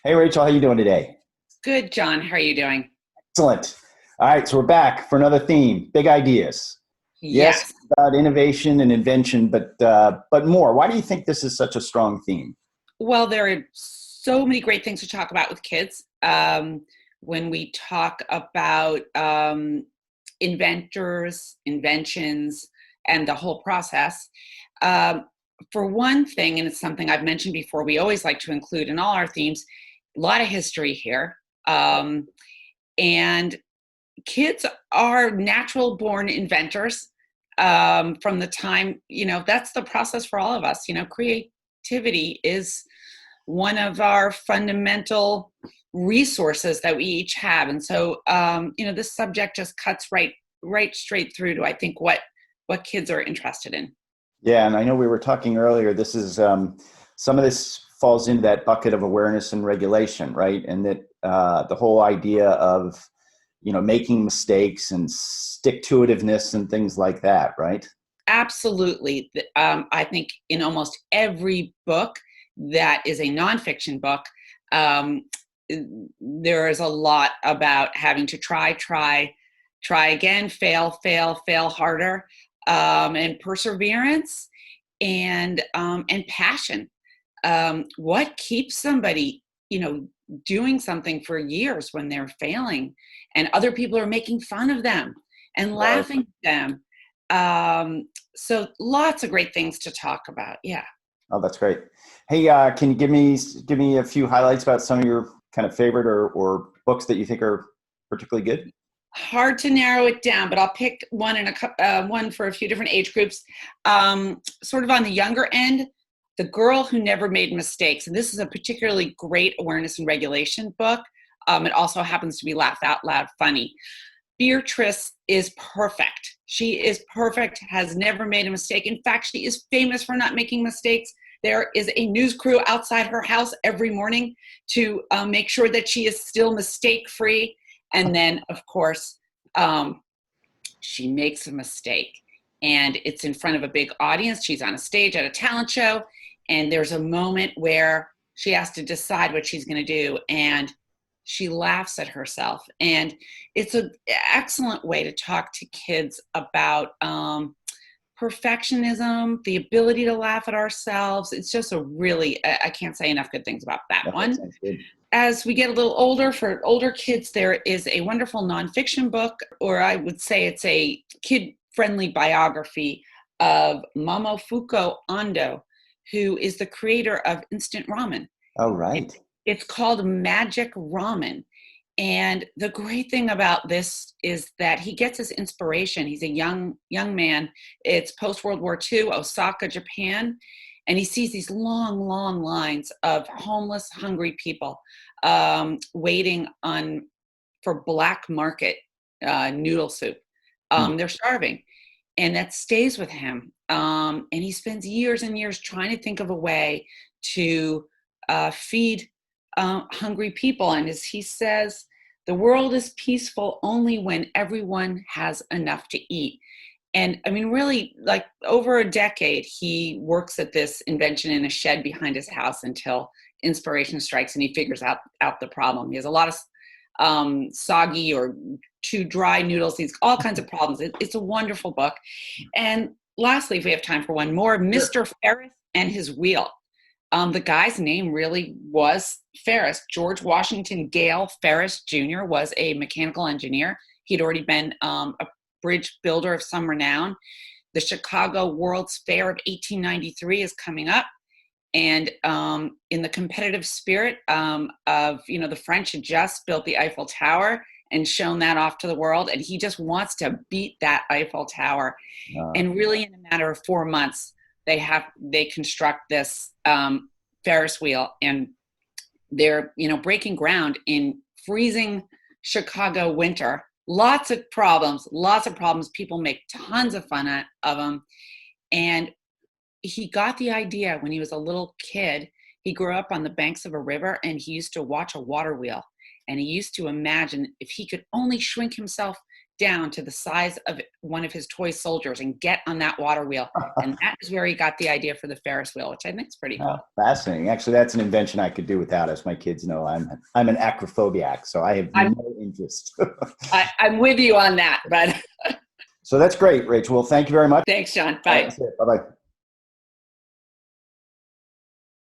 Hey Rachel, how you doing today? Good, John. How are you doing? Excellent. All right, so we're back for another theme: big ideas. Yes, Yes. about innovation and invention, but more. Why do you think this is such a strong theme? Well, there are so many great things to talk about with kids. When we talk about inventors, inventions, and the whole process. Um, for one thing, and it's something I've mentioned before, we always like to include in all our themes, a lot of history here. And kids are natural born inventors from the time, that's the process for all of us. Creativity is one of our fundamental resources that we each have. And so, this subject just cuts right straight through to, I think, what kids are interested in. Yeah, and I know we were talking earlier. This is some of this falls into that bucket of awareness and regulation, right? And that the whole idea of making mistakes and stick to itiveness and things like that, right? Absolutely. I think in almost every book that is a nonfiction book, um, there is a lot about having to try again, fail harder, and perseverance and passion. What keeps somebody, doing something for years when they're failing, and other people are making fun of them and Right. laughing at them? So lots of great things to talk about. Yeah. Oh, that's great. Hey, can you give me a few highlights about some of your kind of favorite or books that you think are particularly good? Hard to narrow it down, but I'll pick one one for a few different age groups. Sort of on the younger end, The Girl Who Never Made Mistakes. And this is a particularly great awareness and regulation book. It also happens to be laugh out loud funny. Beatrice is perfect. She is perfect, has never made a mistake. In fact, she is famous for not making mistakes. There is a news crew outside her house every morning to make sure that she is still mistake free. And then, of course, um, she makes a mistake, and it's in front of a big audience. She's on a stage at a talent show, and there's a moment where she has to decide what she's going to do, and she laughs at herself. And it's an excellent way to talk to kids about perfectionism, the ability to laugh at ourselves. It's just a really, I can't say enough good things about that Yeah, that one. sounds good. As we get a little older, for older kids, there is a wonderful nonfiction book, or I would say it's a kid-friendly biography of Momofuku Ando, who is the creator of instant ramen. Oh, right. It's called Magic Ramen. And the great thing about this is that he gets his inspiration. He's a young man. It's post World War II, Osaka, Japan, and he sees these long lines of homeless, hungry people waiting on for black market noodle soup. Hmm. They're starving, and that stays with him. And he spends years and years trying to think of a way to feed hungry people. And as he says, the world is peaceful only when everyone has enough to eat. And I mean, really, like over a decade, he works at this invention in a shed behind his house until inspiration strikes and he figures out the problem. He has a lot of soggy or too dry noodles. He's all kinds of problems. It's a wonderful book. And lastly, if we have time for one more, Sure. Mr. Ferris and His Wheel. The guy's name really was Ferris. George Washington Gale Ferris Jr. was a mechanical engineer. He'd already been a bridge builder of some renown. The Chicago World's Fair of 1893 is coming up. And in the competitive spirit of, the French had just built the Eiffel Tower and shown that off to the world. And he just wants to beat that Eiffel Tower. Uh, And really, in a matter of 4 months, they construct this Ferris wheel, and they're breaking ground in freezing Chicago winter. Lots of problems. People make tons of fun of them, and he got the idea when he was a little kid. He grew up on the banks of a river, and he used to watch a water wheel, and he used to imagine if he could only shrink himself down to the size of one of his toy soldiers and get on that water wheel. And that is where he got the idea for the Ferris wheel, which I think is pretty cool. Oh, fascinating. Actually, that's an invention I could do without. As my kids know, I'm an acrophobiac, so I have no interest. I'm with you on that, but So that's great, Rachel. Well, thank you very much. thanks, John. Bye. Bye bye.